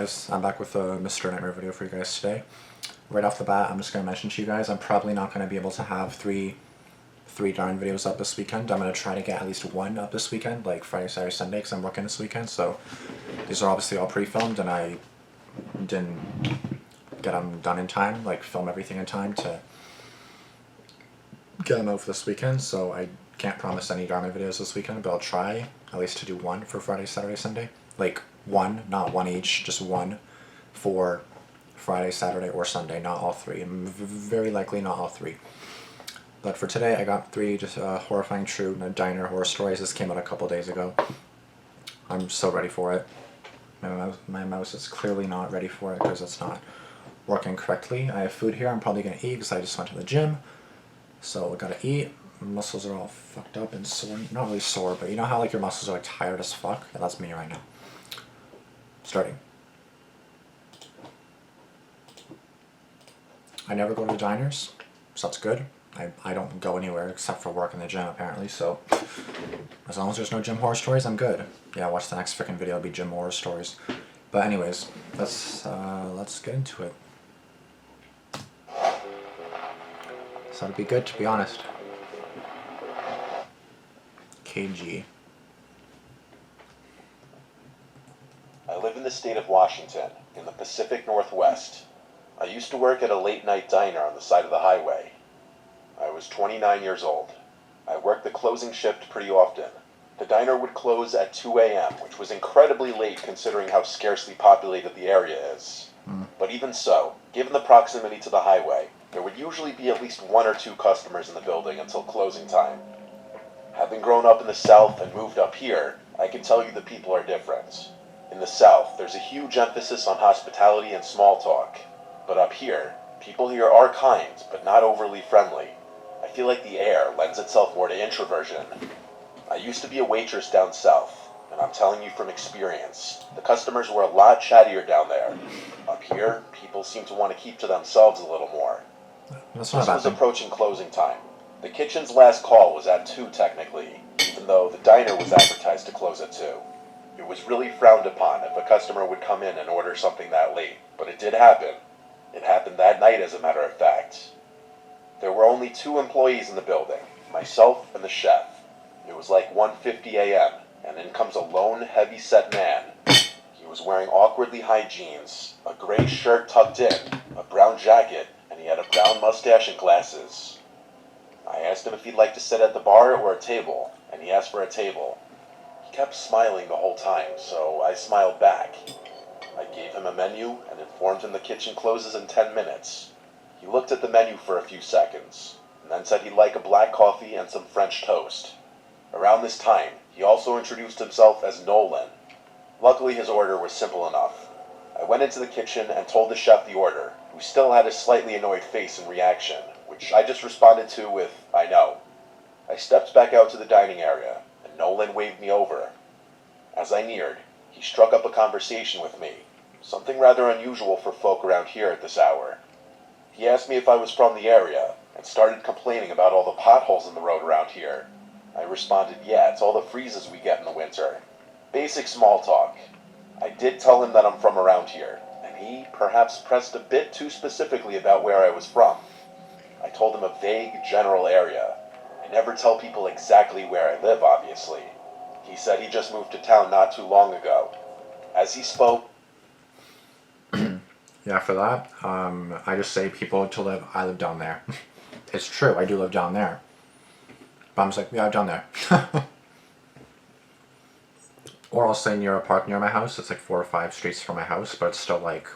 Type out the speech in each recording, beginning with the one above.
guys? I'm back with a Mr. Nightmare video for you guys today. Right off the bat, I'm just going to mention to you guys, I'm probably not going to be able to have three darn videos up this weekend. I'm going to try to get at least one up this weekend, like Friday, Saturday, Sunday, because I'm working this weekend. So these are obviously all pre-filmed, and I didn't get them done in time, like film everything in time to get them out for this weekend. So I can't promise any Dharma videos this weekend, but I'll try at least to do one for Friday, Saturday, Sunday. Like one, not one each, just one for Friday, Saturday, or Sunday, not all three. And very likely not all three. But for today, I got three just horrifying true diner horror stories. This came out a couple days ago. I'm so ready for it. My mouse is clearly not ready for it because it's not working correctly. I have food here I'm probably going to eat because I just went to the gym. So I gotta eat. My muscles are all fucked up and sore. Not really sore, but you know how like your muscles are like tired as fuck? Yeah, that's me right now. Starting. I never go to the diners, so that's good. I don't go anywhere except for work in the gym apparently, so as long as there's no gym horror stories, I'm good. Yeah, watch the next freaking video, it'll be gym horror stories. But anyways, let's get into it. So it'd be good, to be honest. KG. I live in the state of Washington, in the Pacific Northwest. I used to work at a late-night diner on the side of the highway. I was 29 years old. I worked the closing shift pretty often. The diner would close at 2 a.m., which was incredibly late considering how scarcely populated the area is. But even so, given the proximity to the highway, there would usually be at least one or two customers in the building until closing time. Having grown up in the South and moved up here, I can tell you the people are different. In the South, there's a huge emphasis on hospitality and small talk. But up here, people here are kind, but not overly friendly. I feel like the air lends itself more to introversion. I used to be a waitress down south, and I'm telling you from experience, the customers were a lot chattier down there. Up here, people seem to want to keep to themselves a little more. This was approaching closing time. The kitchen's last call was at 2 technically, even though the diner was advertised to close at 2. It was really frowned upon if a customer would come in and order something that late, but it did happen. It happened that night, as a matter of fact. There were only 2 employees in the building, myself and the chef. It was like 1:50 a.m., and in comes a lone, heavy-set man. He was wearing awkwardly high jeans, a gray shirt tucked in, a brown jacket, and he had a brown mustache and glasses. I asked him if he'd like to sit at the bar or a table, and he asked for a table. He kept smiling the whole time, so I smiled back. I gave him a menu and informed him the kitchen closes in 10 minutes. He looked at the menu for a few seconds, and then said he'd like a black coffee and some French toast. Around this time, he also introduced himself as Nolan. Luckily, his order was simple enough. I went into the kitchen and told the chef the order, who still had a slightly annoyed face in reaction, which I just responded to with, "I know." I stepped back out to the dining area, and Nolan waved me over. As I neared, he struck up a conversation with me, something rather unusual for folk around here at this hour. He asked me if I was from the area, and started complaining about all the potholes in the road around here. I responded, yeah, it's all the freezes we get in the winter. Basic small talk. I did tell him that I'm from around here, and he perhaps pressed a bit too specifically about where I was from. I told him a vague, general area. I never tell people exactly where I live, obviously. He said he just moved to town not too long ago. As he spoke... Yeah, for that, I just say people to live, I live down there. It's true, I do live down there. But I'm just like, yeah, I'm down there. Or I'll say near a park near my house. It's like 4 or 5 streets from my house, but it's still like...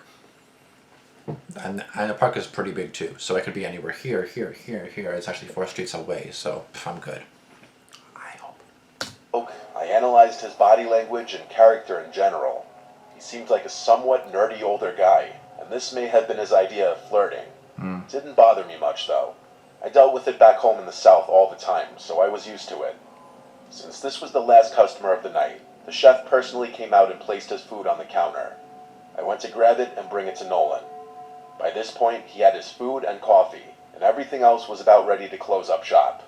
And the park is pretty big too, so it could be anywhere here, here, here, here. It's actually 4 streets away, so I'm good. I hope. I analyzed his body language and character in general. He seemed like a somewhat nerdy older guy, and this may have been his idea of flirting. Didn't bother me much though. I dealt with it back home in the South all the time, so I was used to it. Since this was the last customer of the night, the chef personally came out and placed his food on the counter. I went to grab it and bring it to Nolan. By this point, he had his food and coffee, and everything else was about ready to close up shop.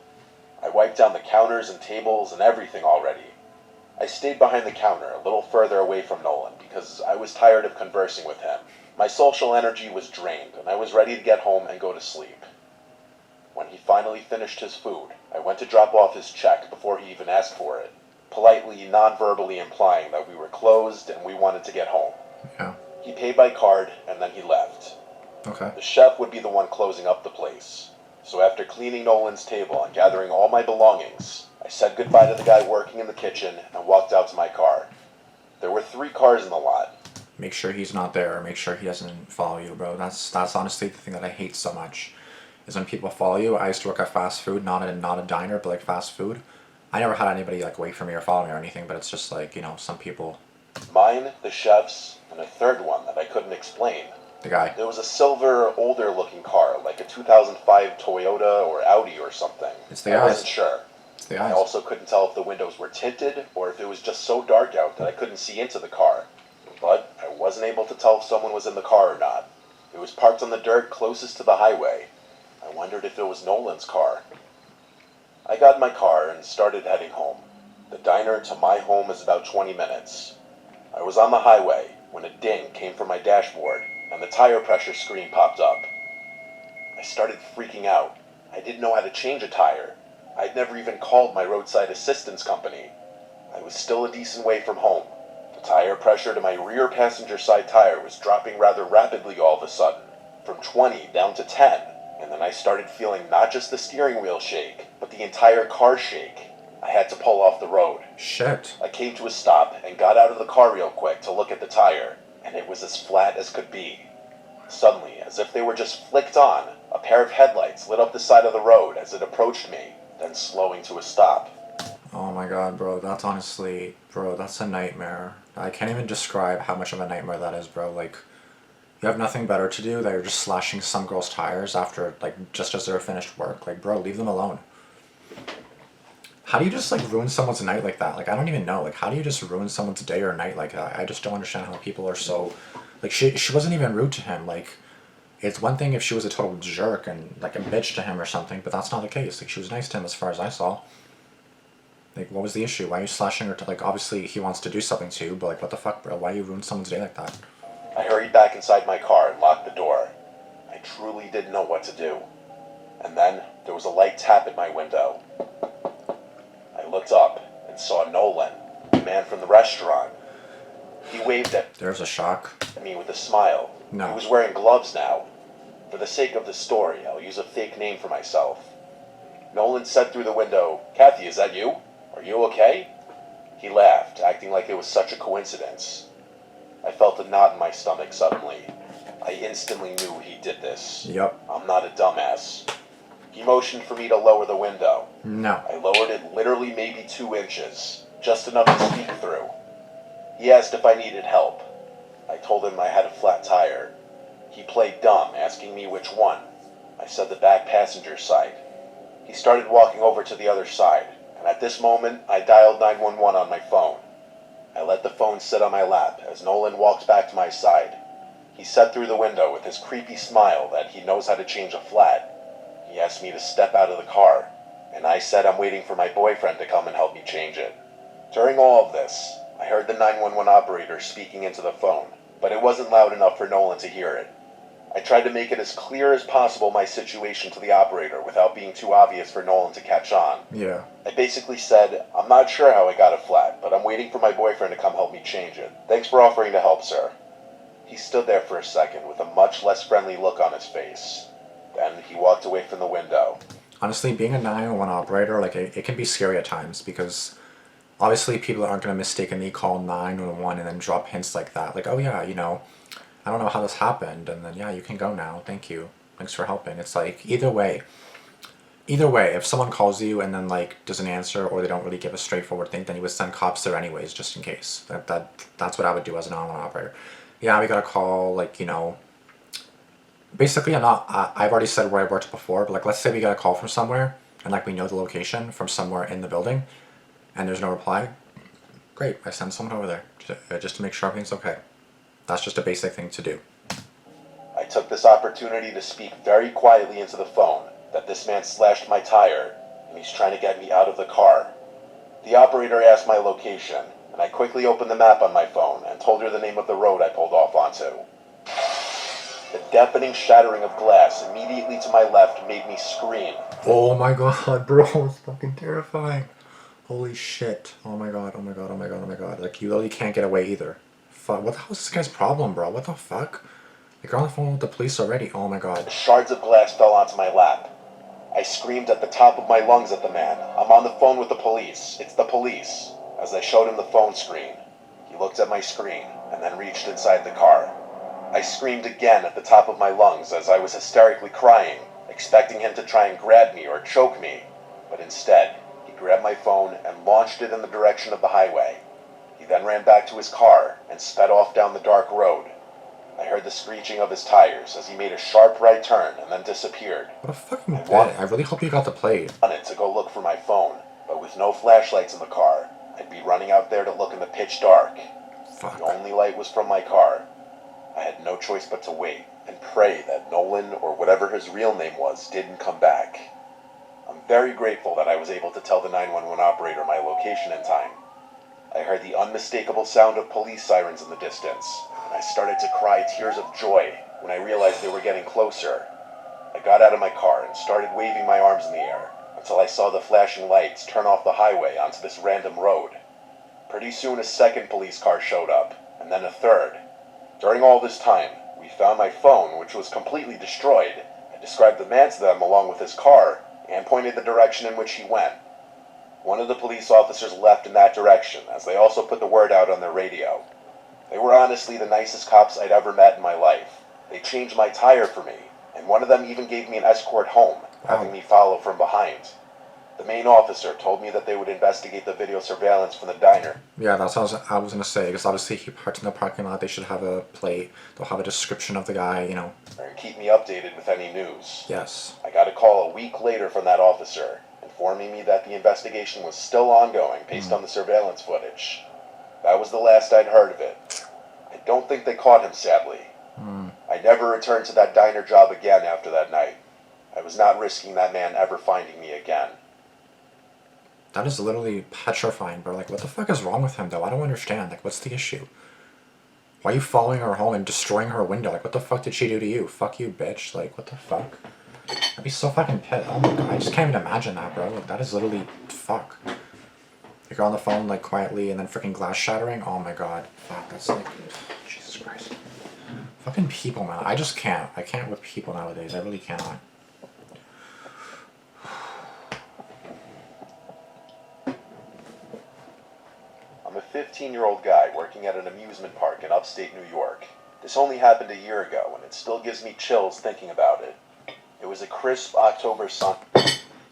I wiped down the counters and tables and everything already. I stayed behind the counter, a little further away from Nolan, because I was tired of conversing with him. My social energy was drained, and I was ready to get home and go to sleep. When he finally finished his food, I went to drop off his check before he even asked for it, politely, non-verbally implying that we were closed and we wanted to get home. Yeah. He paid by card, and then he left. Okay. The chef would be the one closing up the place. So after cleaning Nolan's table and gathering all my belongings, I said goodbye to the guy working in the kitchen and walked out to my car. There were 3 cars in the lot. Make sure he's not there. Make sure he doesn't follow you, bro. That's honestly the thing that I hate so much, is when people follow you. I used to work at fast food, not a diner, but like fast food. I never had anybody like wait for me or follow me or anything, but it's just like, some people. Mine, the chef's, and a third one that I couldn't explain. The guy. There was a silver, older-looking car, like a 2005 Toyota or Audi or something. It's the I guys. wasn't sure. It's the I guys. also couldn't tell if the windows were tinted or if it was just so dark out that I couldn't see into the car. But I wasn't able to tell if someone was in the car or not. It was parked on the dirt closest to the highway. I wondered if it was Nolan's car. I got in my car and started heading home. The diner to my home is about 20 minutes. I was on the highway when a ding came from my dashboard and the tire pressure screen popped up. I started freaking out. I didn't know how to change a tire. I'd never even called my roadside assistance company. I was still a decent way from home. The tire pressure to my rear passenger side tire was dropping rather rapidly all of a sudden, from 20 down to 10, and then I started feeling not just the steering wheel shake, but the entire car shake. I had to pull off the road. Shit. I came to a stop and got out of the car real quick to look at the tire, and it was as flat as could be. Suddenly, as if they were just flicked on, a pair of headlights lit up the side of the road as it approached me, then slowing to a stop. Oh my god, bro. That's honestly, bro, that's a nightmare. I can't even describe how much of a nightmare that is, bro. Like, you have nothing better to do that you're just slashing some girl's tires after, like, just as they're finished work. Like, bro, leave them alone. How do you just, like, ruin someone's night like that? Like, I don't even know. Like, how do you just ruin someone's day or night like that? I just don't understand how people are so... Like, she wasn't even rude to him. Like, it's one thing if she was a total jerk and, like, a bitch to him or something, but that's not the case. Like, she was nice to him as far as I saw. Like, what was the issue? Why are you slashing her? Like, obviously he wants to do something to you, but, like, what the fuck, bro? Why do you ruin someone's day like that? I hurried back inside my car and locked the door. I truly didn't know what to do. And then there was a light tap at my window. I looked up and saw Nolan, the man from the restaurant. He waved at There's a shock. me with a smile. No. He was wearing gloves now. For the sake of the story, I'll use a fake name for myself. Nolan said through the window, "Kathy, is that you? Are you okay?" He laughed, acting like it was such a coincidence. I felt a knot in my stomach suddenly. I instantly knew he did this. Yep. I'm not a dumbass. He motioned for me to lower the window. No. I lowered it literally maybe 2 inches, just enough to speak through. He asked if I needed help. I told him I had a flat tire. He played dumb, asking me which one. I said the back passenger side. He started walking over to the other side, and at this moment, I dialed 911 on my phone. I let the phone sit on my lap as Nolan walked back to my side. He said through the window with his creepy smile that he knows how to change a flat. He asked me to step out of the car, and I said I'm waiting for my boyfriend to come and help me change it. During all of this, I heard the 911 operator speaking into the phone, but it wasn't loud enough for Nolan to hear it. I tried to make it as clear as possible my situation to the operator without being too obvious for Nolan to catch on. Yeah. I basically said, "I'm not sure how I got a flat, but I'm waiting for my boyfriend to come help me change it. Thanks for offering to help, sir." He stood there for a second with a much less friendly look on his face. Then he walked away from the window. Honestly, being a 911 operator, like, it can be scary at times because obviously people aren't going to mistakenly call 911 and then drop hints like that. Like, oh yeah, I don't know how this happened, and then, yeah, you can go now. Thank you. Thanks for helping. It's like, either way, if someone calls you and then, like, doesn't answer or they don't really give a straightforward thing, then you would send cops there anyways, just in case. That's what I would do as a 911 operator. Yeah, we got a call, like, basically I've already said where I worked before, but, like, let's say we got a call from somewhere, and, like, we know the location from somewhere in the building, and there's no reply. Great, I send someone over there, just to make sure everything's okay. That's just a basic thing to do. I took this opportunity to speak very quietly into the phone that this man slashed my tire and he's trying to get me out of the car. The operator asked my location, and I quickly opened the map on my phone and told her the name of the road I pulled off onto. The deafening shattering of glass immediately to my left made me scream. Oh my god, bro, it's fucking terrifying. Holy shit. Oh my god, oh my god, oh my god, oh my god. Like, you literally can't get away either. Fuck, what the hell is this guy's problem, bro? What the fuck? Like, you're on the phone with the police already. Oh my god. Shards of glass fell onto my lap. I screamed at the top of my lungs at the man. I'm on the phone with the police. It's the police. As I showed him the phone screen, he looked at my screen and then reached inside the car. I screamed again at the top of my lungs as I was hysterically crying, expecting him to try and grab me or choke me. But instead, he grabbed my phone and launched it in the direction of the highway. He then ran back to his car and sped off down the dark road. I heard the screeching of his tires as he made a sharp right turn and then disappeared. What a fucking bitch. I really hope you got the plate. I wanted to go look for my phone, but with no flashlights in the car, I'd be running out there to look in the pitch dark. Fuck. The only light was from my car. I had no choice but to wait and pray that Nolan, or whatever his real name was, didn't come back. I'm very grateful that I was able to tell the 911 operator my location in time. I heard the unmistakable sound of police sirens in the distance, and I started to cry tears of joy when I realized they were getting closer. I got out of my car and started waving my arms in the air until I saw the flashing lights turn off the highway onto this random road. Pretty soon a second police car showed up, and then a third. During all this time, we found my phone, which was completely destroyed. I described the man to them along with his car, and pointed the direction in which he went. One of the police officers left in that direction, as they also put the word out on their radio. They were honestly the nicest cops I'd ever met in my life. They changed my tire for me, and one of them even gave me an escort home, having me follow from behind. The main officer told me that they would investigate the video surveillance from the diner. Yeah, that's what I was gonna say, because obviously he parked in the parking lot, they should have a plate, they'll have a description of the guy, you know. And keep me updated with any news. Yes. I got a call a week later from that officer, informing me that the investigation was still ongoing based on the surveillance footage. That was the last I'd heard of it. I don't think they caught him, sadly. I never returned to that diner job again after that night. I was not risking that man ever finding me again. That is literally petrifying, bro. Like, what the fuck is wrong with him, though? I don't understand. Like, what's the issue? Why are you following her home and destroying her window? Like, what the fuck did she do to you? Fuck you, bitch. Like, what the fuck? I'd be so fucking pissed. Oh my god, I just can't even imagine that, bro. Like, that is literally... fuck. You're on the phone, like, quietly, and then freaking glass shattering? Oh my god. Fuck, that's like... Jesus Christ. Fucking people, man. I just can't. I can't with people nowadays. I really cannot. I'm a 15-year-old guy working at an amusement park in upstate New York. This only happened a year ago, and it still gives me chills thinking about it. It was a crisp October sun.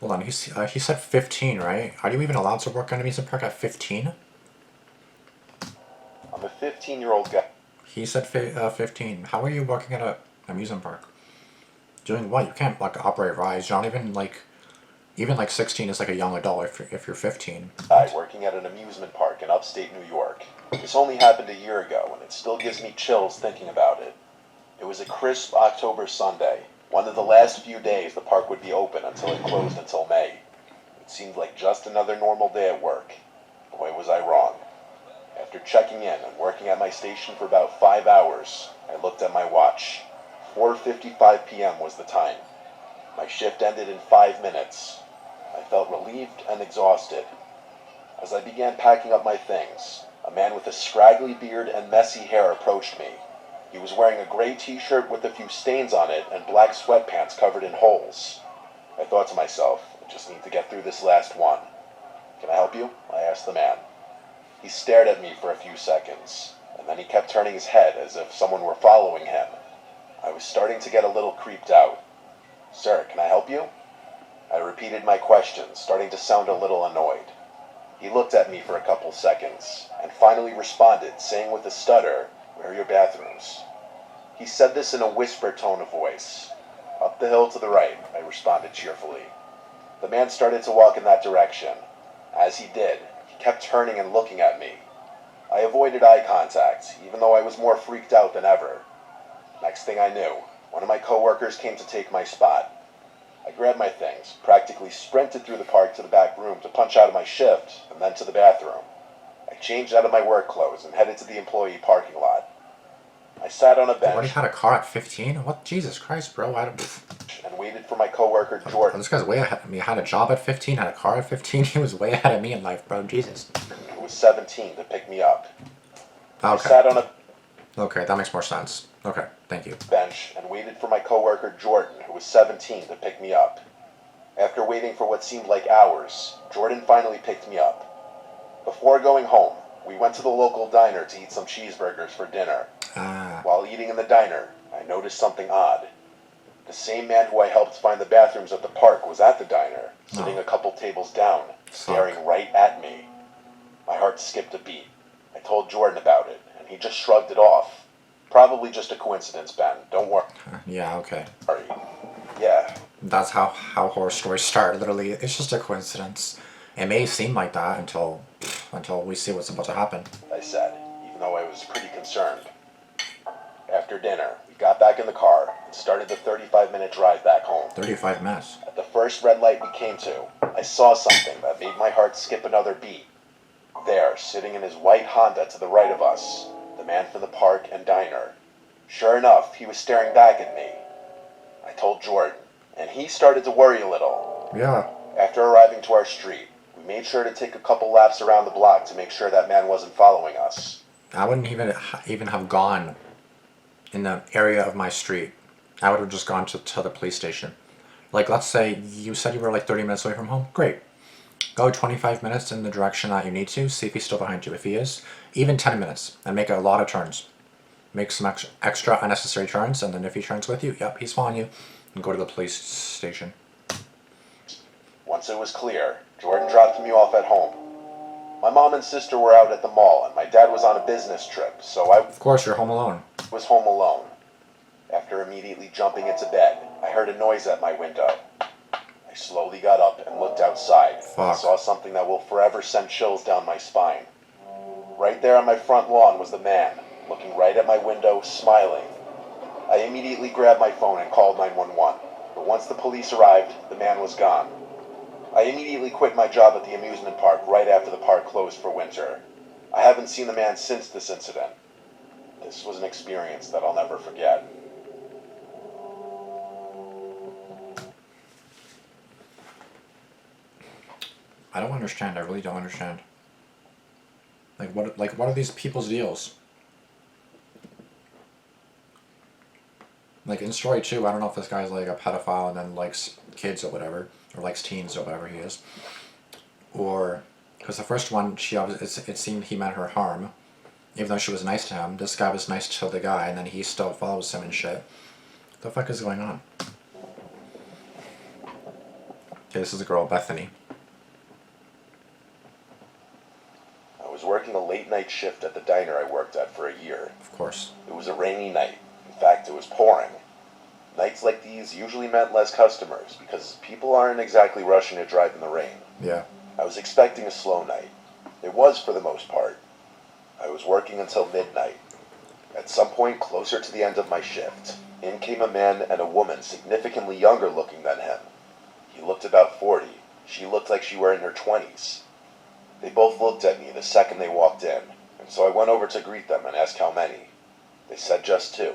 Hold on, he said 15, right? Are you even allowed to work at an amusement park at 15? I'm a 15-year-old guy. He said 15. How are you working at an amusement park? Doing what? You can't, like, operate rides. You're not even, like... Even, like, 16 is, like, a young adult if you're 15. Working at an amusement park in upstate New York. This only happened a year ago, and it still gives me chills thinking about it. It was a crisp October Sunday. One of the last few days the park would be open until it closed until May. It seemed like just another normal day at work. Boy, was I wrong. After checking in and working at my station for about 5 hours, I looked at my watch. 4:55 p.m. was the time. My shift ended in 5 minutes. I felt relieved and exhausted. As I began packing up my things, a man with a scraggly beard and messy hair approached me. He was wearing a gray t-shirt with a few stains on it and black sweatpants covered in holes. I thought to myself, I just need to get through this last one. Can I help you? I asked the man. He stared at me for a few seconds, and then he kept turning his head as if someone were following him. I was starting to get a little creeped out. Sir, can I help you? I repeated my question, starting to sound a little annoyed. He looked at me for a couple seconds, and finally responded, saying with a stutter, "Where are your bathrooms?" He said this in a whisper tone of voice. "Up the hill to the right," I responded cheerfully. The man started to walk in that direction. As he did, he kept turning and looking at me. I avoided eye contact, even though I was more freaked out than ever. Next thing I knew, one of my coworkers came to take my spot. I grabbed my things, practically sprinted through the park to the back room to punch out of my shift, and then to the bathroom. I changed out of my work clothes and headed to the employee parking lot. I sat on a You already bench had a car at 15? What? Jesus Christ, bro. and waited for my coworker Jordan, This guy's way ahead of me. Had a job at 15, had a car at 15. He was way ahead of me in life, bro. Jesus. who was 17, to pick me up. I Okay. sat on a Okay, that makes more sense. Okay, thank you. bench and waited for my coworker Jordan, who was 17, to pick me up. After waiting for what seemed like hours, Jordan finally picked me up. Before going home, we went to the local diner to eat some cheeseburgers for dinner. Ah, While eating in the diner, I noticed something odd. The same man who I helped find the bathrooms at the park was at the diner, sitting Oh. a couple tables down, staring Fuck. right at me. My heart skipped a beat. I told Jordan about it, and he just shrugged it off. Probably just a coincidence, Ben. Don't worry. yeah, okay. Yeah, That's how horror stories start. Literally, it's just a coincidence. It may seem like that until we see what's about to happen. I said, even though I was pretty concerned. After dinner, we got back in the car and started the 35-minute drive back home. 35 minutes. At the first red light we came to, I saw something that made my heart skip another beat. There, sitting in his white Honda to the right of us, the man from the park and diner. Sure enough, he was staring back at me. I told Jordan, and he started to worry a little. Yeah. After arriving to our street, we made sure to take a couple laps around the block to make sure that man wasn't following us. I wouldn't even have gone in the area of my street. I would have just gone to the police station. Like, let's say you said you were like 30 minutes away from home. Great. Go 25 minutes in the direction that you need to. See if he's still behind you. If he is, even 10 minutes, and make a lot of turns. Make some extra unnecessary turns, and then if he turns with you, yep, he's following you, and go to the police station. Once it was clear, Jordan dropped me off at home. My mom and sister were out at the mall, and my dad was on a business trip, so I Of course, you're home alone. was home alone. After immediately jumping into bed, I heard a noise at my window. I slowly got up and looked outside. I Fuck. saw something that will forever send chills down my spine. Right there on my front lawn was the man, looking right at my window, smiling. I immediately grabbed my phone and called 911, but once the police arrived, the man was gone. I immediately quit my job at the amusement park right after the park closed for winter. I haven't seen the man since this incident. This was an experience that I'll never forget. I don't understand. I really don't understand. What are these people's deals? Like in story 2, I don't know if this guy's like a pedophile and then likes kids or whatever, or likes teens or whatever he is, or because the first one, it seemed he meant her harm, even though she was nice to him. This guy was nice to the guy, and then he still follows him and shit. What the fuck is going on? Okay, this is the girl Bethany. I was working a late night shift at the diner I worked at for a year. Of course. It was a rainy night. In fact, it was pouring. Nights like these usually meant less customers because people aren't exactly rushing to drive in the rain. Yeah. I was expecting a slow night. It was for the most part. I was working until midnight. At some point closer to the end of my shift, in came a man and a woman significantly younger looking than him. He looked about 40. She looked like she were in her 20s. They both looked at me the second they walked in, and so I went over to greet them and ask how many. They said just 2,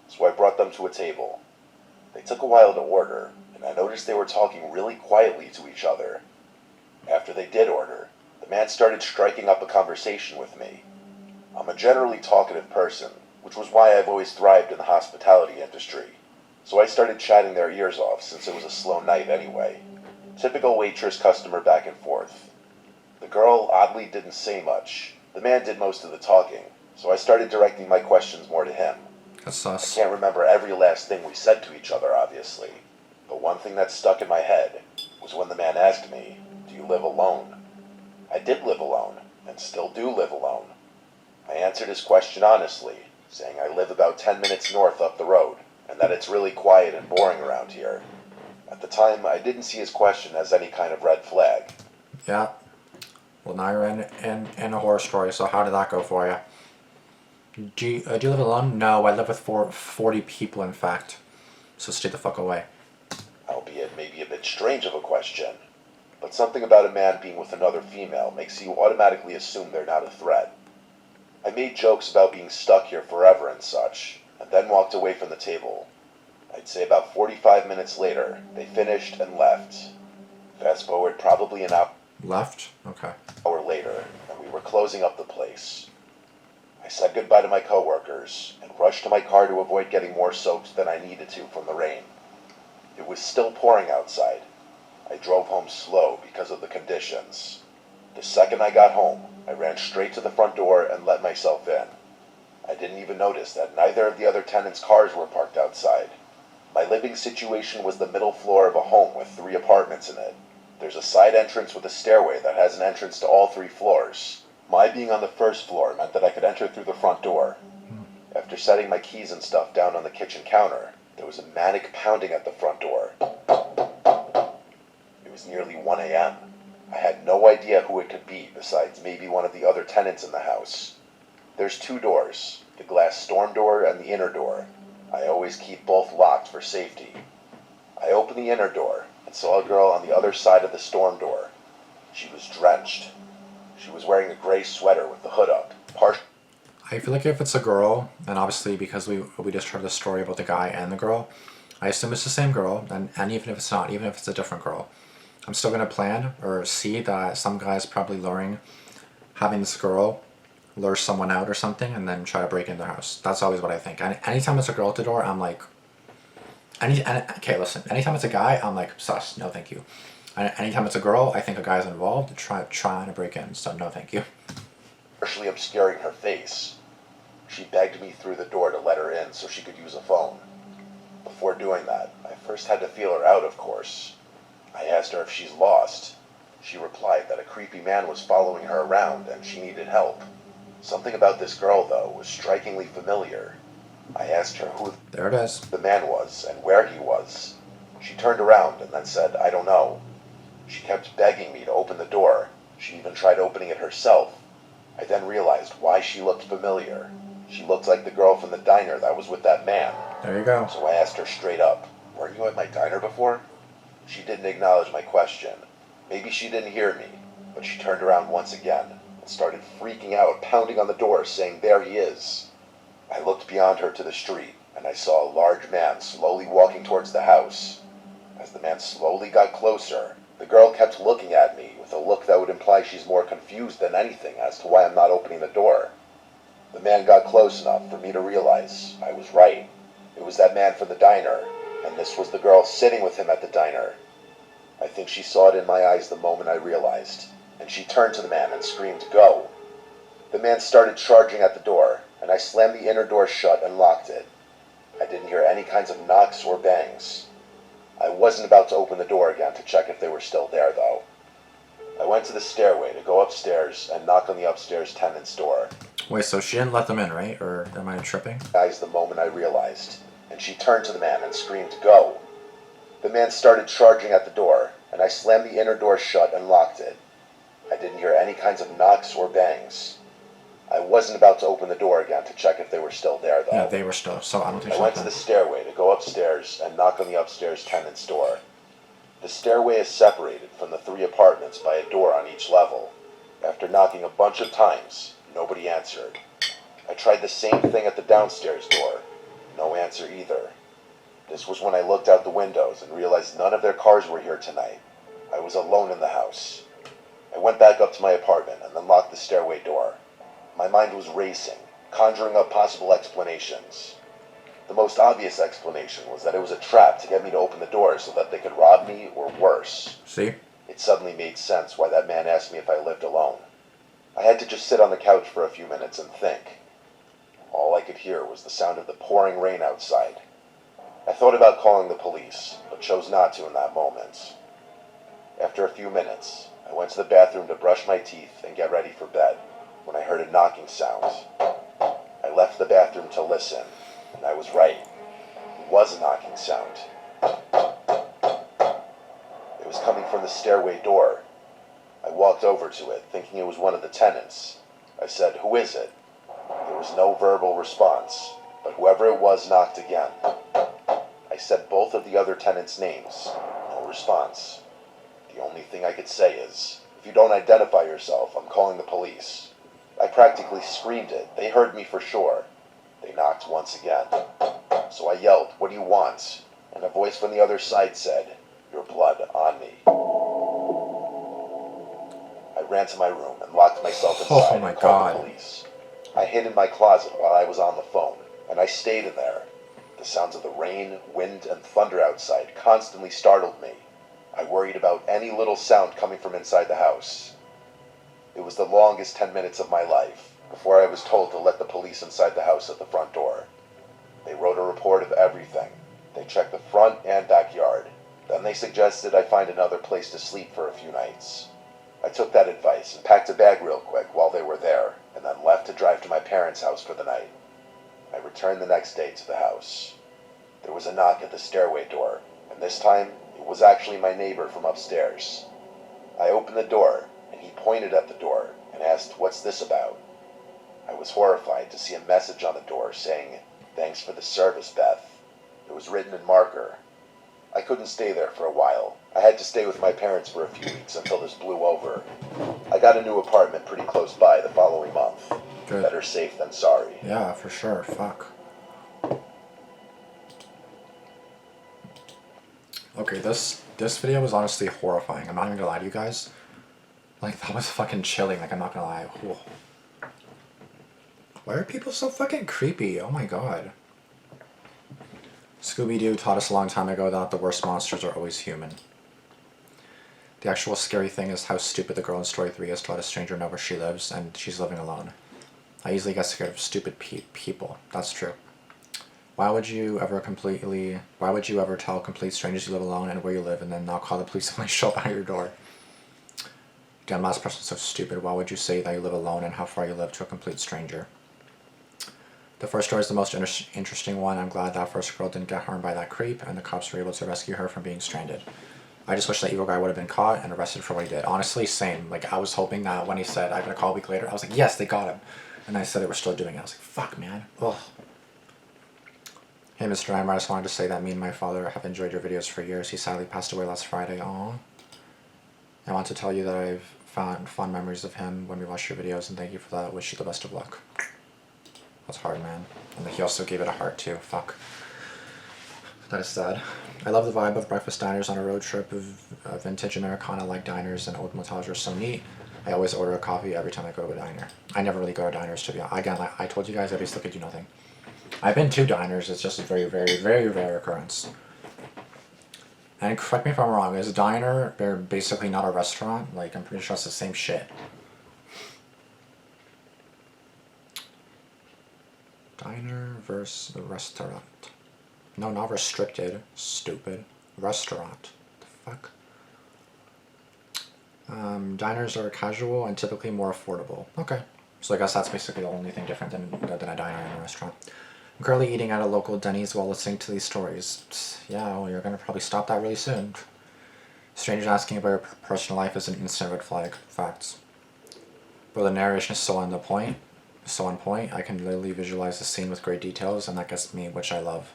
so I brought them to a table. They took a while to order, and I noticed they were talking really quietly to each other. After they did order, the man started striking up a conversation with me. I'm a generally talkative person, which was why I've always thrived in the hospitality industry. So I started chatting their ears off since it was a slow night anyway. Typical waitress-customer back and forth. The girl oddly didn't say much. The man did most of the talking, so I started directing my questions more to him. That's I sus. can't remember every last thing we said to each other, obviously, but one thing that stuck in my head was when the man asked me, "Do you live alone?" I did live alone, and still do live alone. I answered his question honestly, saying I live about 10 minutes north up the road, and that it's really quiet and boring around here. At the time, I didn't see his question as any kind of red flag. Yeah. Well, now you're in a horror story, so how did that go for you? Do you live alone? No, I live with 40 people, in fact. So stay the fuck away. I'll be it may be a bit strange of a question, but something about a man being with another female makes you automatically assume they're not a threat. I made jokes about being stuck here forever and such, and then walked away from the table. I'd say about 45 minutes later, they finished and left. Fast forward probably an Left? Okay. hour later, and we were closing up the place. I said goodbye to my coworkers and rushed to my car to avoid getting more soaked than I needed to from the rain. It was still pouring outside. I drove home slow because of the conditions. The second I got home, I ran straight to the front door and let myself in. I didn't even notice that neither of the other tenants' cars were parked outside. My living situation was the middle floor of a home with 3 apartments in it. There's a side entrance with a stairway that has an entrance to all 3 floors. My being on the first floor meant that I could enter through the front door. After setting my keys and stuff down on the kitchen counter, there was a manic pounding at the front door. It was nearly 1 a.m. I had no idea who it could be besides maybe one of the other tenants in the house. There's 2 doors, the glass storm door and the inner door. I always keep both locked for safety. I opened the inner door and saw a girl on the other side of the storm door. She was drenched. She was wearing a gray sweater with the hood up. I feel like if it's a girl, and obviously because we just heard the story about the guy and the girl, I assume it's the same girl, and even if it's not, even if it's a different girl, I'm still going to plan or see that some guy's probably having this girl lure someone out or something and then try to break into their house. That's always what I think. And anytime it's a girl at the door, I'm like, okay, listen, anytime it's a guy, I'm like, sus, no thank you. And anytime it's a girl, I think a guy's involved, trying to break in, so no thank you. Partially obscuring her face. She begged me through the door to let her in so she could use a phone. Before doing that, I first had to feel her out, of course. I asked her if she's lost. She replied that a creepy man was following her around and she needed help. Something about this girl, though, was strikingly familiar. I asked her who There it is. the man was and where he was. She turned around and then said, "I don't know." She kept begging me to open the door. She even tried opening it herself. I then realized why she looked familiar. She looked like the girl from the diner that was with that man. There you go. So I asked her straight up, "Weren't you at my diner before?" She didn't acknowledge my question. Maybe she didn't hear me, but she turned around once again and started freaking out, pounding on the door, saying, "There he is." I looked beyond her to the street, and I saw a large man slowly walking towards the house. As the man slowly got closer, the girl kept looking at me with a look that would imply she's more confused than anything as to why I'm not opening the door. The man got close enough for me to realize I was right. It was that man from the diner, and this was the girl sitting with him at the diner. I think she saw it in my eyes the moment I realized, and she turned to the man and screamed, "Go!" The man started charging at the door, and I slammed the inner door shut and locked it. I didn't hear any kinds of knocks or bangs. I wasn't about to open the door again to check if they were still there, though. I went to the stairway to go upstairs and knock on the upstairs tenant's door. Wait, so she didn't let them in, right? Or am I tripping? Eyes the moment I realized, and she turned to the man and screamed, "Go!" The man started charging at the door, and I slammed the inner door shut and locked it. I didn't hear any kinds of knocks or bangs. I wasn't about to open the door again to check if they were still there, though. Yeah, they were still, so I don't think I she went let to the them. stairway to go upstairs and knock on the upstairs tenant's door. The stairway is separated from the 3 apartments by a door on each level. After knocking a bunch of times, nobody answered. I tried the same thing at the downstairs door. No answer either. This was when I looked out the windows and realized none of their cars were here tonight. I was alone in the house. I went back up to my apartment and then locked the stairway door. My mind was racing, conjuring up possible explanations. The most obvious explanation was that it was a trap to get me to open the door so that they could rob me, or worse. See? It suddenly made sense why that man asked me if I lived alone. I had to just sit on the couch for a few minutes and think. All I could hear was the sound of the pouring rain outside. I thought about calling the police, but chose not to in that moment. After a few minutes, I went to the bathroom to brush my teeth and get ready for bed when I heard a knocking sound. I left the bathroom to listen, and I was right. It was a knocking sound. It was coming from the stairway door. I walked over to it, thinking it was one of the tenants. I said, "Who is it?" There was no verbal response, but whoever it was knocked again. I said both of the other tenants' names. No response. The only thing I could say is, if you don't identify yourself, I'm calling the police. I practically screamed it. They heard me for sure. They knocked once again. So I yelled, "What do you want?" And a voice from the other side said, "Your blood on me." I ran to my room and locked myself inside and called the police. I hid in my closet while I was on the phone, and I stayed in there. The sounds of the rain, wind, and thunder outside constantly startled me. I worried about any little sound coming from inside the house. It was the longest 10 minutes of my life before I was told to let the police inside the house at the front door. They wrote a report of everything. They checked the front and backyard. Then they suggested I find another place to sleep for a few nights. I took that advice and packed a bag real quick while they were there, and then left to drive to my parents' house for the night. I returned the next day to the house. There was a knock at the stairway door, and this time it was actually my neighbor from upstairs. I opened the door, and he pointed at the door and asked, "What's this about?" I was horrified to see a message on the door saying, "Thanks for the service, Beth." It was written in marker. I couldn't stay there for a while. I had to stay with my parents for a few weeks until this blew over. I got a new apartment pretty close by the following month. Good. Better safe than sorry. Yeah, for sure. Fuck. Okay, this video was honestly horrifying. I'm not even gonna lie to you guys. Like, that was fucking chilling. Like, I'm not gonna lie. Whew. Why are people so fucking creepy? Oh my god. Scooby-Doo taught us a long time ago that the worst monsters are always human. The actual scary thing is how stupid the girl in story 3 is to let a stranger know where she lives, and she's living alone. I easily get scared of stupid people. That's true. Why would you ever tell complete strangers you live alone and where you live and then not call the police when they show up at your door? Again, last person's so stupid. Why would you say that you live alone and how far you live to a complete stranger? The first story is the most interesting one. I'm glad that first girl didn't get harmed by that creep and the cops were able to rescue her from being stranded. I just wish that evil guy would have been caught and arrested for what he did. Honestly, same. Like, I was hoping that when he said, "I'm gonna call a week later," I was like, yes, they got him. And I said they were still doing it. I was like, fuck, man. Ugh. Hey, Mr. Eimer, I just wanted to say that me and my father have enjoyed your videos for years. He sadly passed away last Friday. Aww. I want to tell you that I've found fond memories of him when we watched your videos, and thank you for that. Wish you the best of luck. That's hard, man. And he also gave it a heart, too. Fuck. That is sad. I love the vibe of breakfast diners on a road trip. Vintage Americana-like diners and old montage are so neat. I always order a coffee every time I go to a diner. I never really go to diners, to be honest. Again, like I told you guys, I basically do nothing. I've been to diners. It's just a very, very, very rare occurrence. And correct me if I'm wrong. Is a diner, they're basically not a restaurant? Like, I'm pretty sure it's the same shit. Diner versus restaurant. No, not restricted. Stupid. Restaurant. The fuck? Diners are casual and typically more affordable. Okay. So I guess that's basically the only thing different than a diner and a restaurant. I'm currently eating at a local Denny's while listening to these stories. Yeah, well, you're going to probably stop that really soon. Strangers asking about your personal life is an instant red flag. Facts. But the narration is so on point, I can literally visualize the scene with great details, and that gets me, which I love.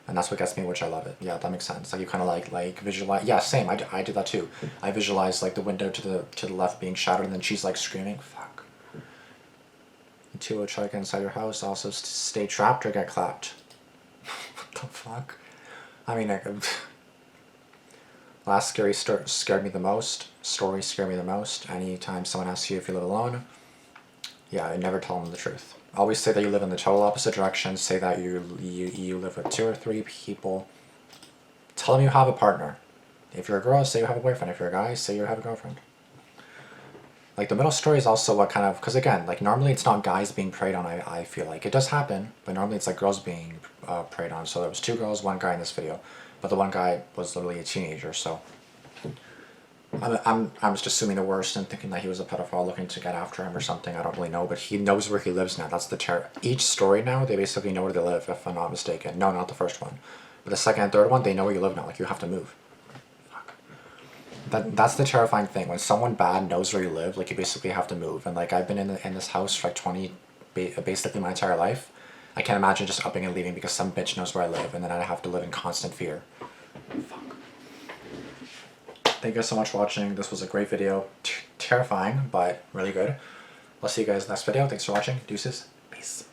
And that's what gets me, which I love it. Yeah, that makes sense. Like, you kind of like visualize. Yeah, same. I do that too. I visualize like the window to the left being shattered, and then she's like screaming. Fuck. And two will try to get inside your house. Also, stay trapped or get clapped. What the fuck? I mean, last scary scared me the most. Story scared me the most. Anytime someone asks you if you live alone, yeah, I never tell them the truth. Always say that you live in the total opposite direction. Say that you live with 2 or 3 people. Tell them you have a partner. If you're a girl, say you have a boyfriend. If you're a guy, say you have a girlfriend. Like, the middle story is also what kind of... Because, again, like, normally it's not guys being preyed on, I feel like. It does happen, but normally it's, like, girls being preyed on. So there was 2 girls, 1 guy in this video. But the 1 guy was literally a teenager, so... I'm just assuming the worst and thinking that he was a pedophile looking to get after him or something. I don't really know, but he knows where he lives now. That's the terror. Each story now, they basically know where they live, if I'm not mistaken. No, not the first one. But the second and third one, they know where you live now. Like, you have to move. Fuck. That's the terrifying thing. When someone bad knows where you live, like, you basically have to move. And, like, I've been in this house for, like, basically my entire life. I can't imagine just upping and leaving because some bitch knows where I live, and then I have to live in constant fear. Fuck. Thank you guys so much for watching. This was a great video. Terrifying, but really good. I'll see you guys next video. Thanks for watching. Deuces. Peace.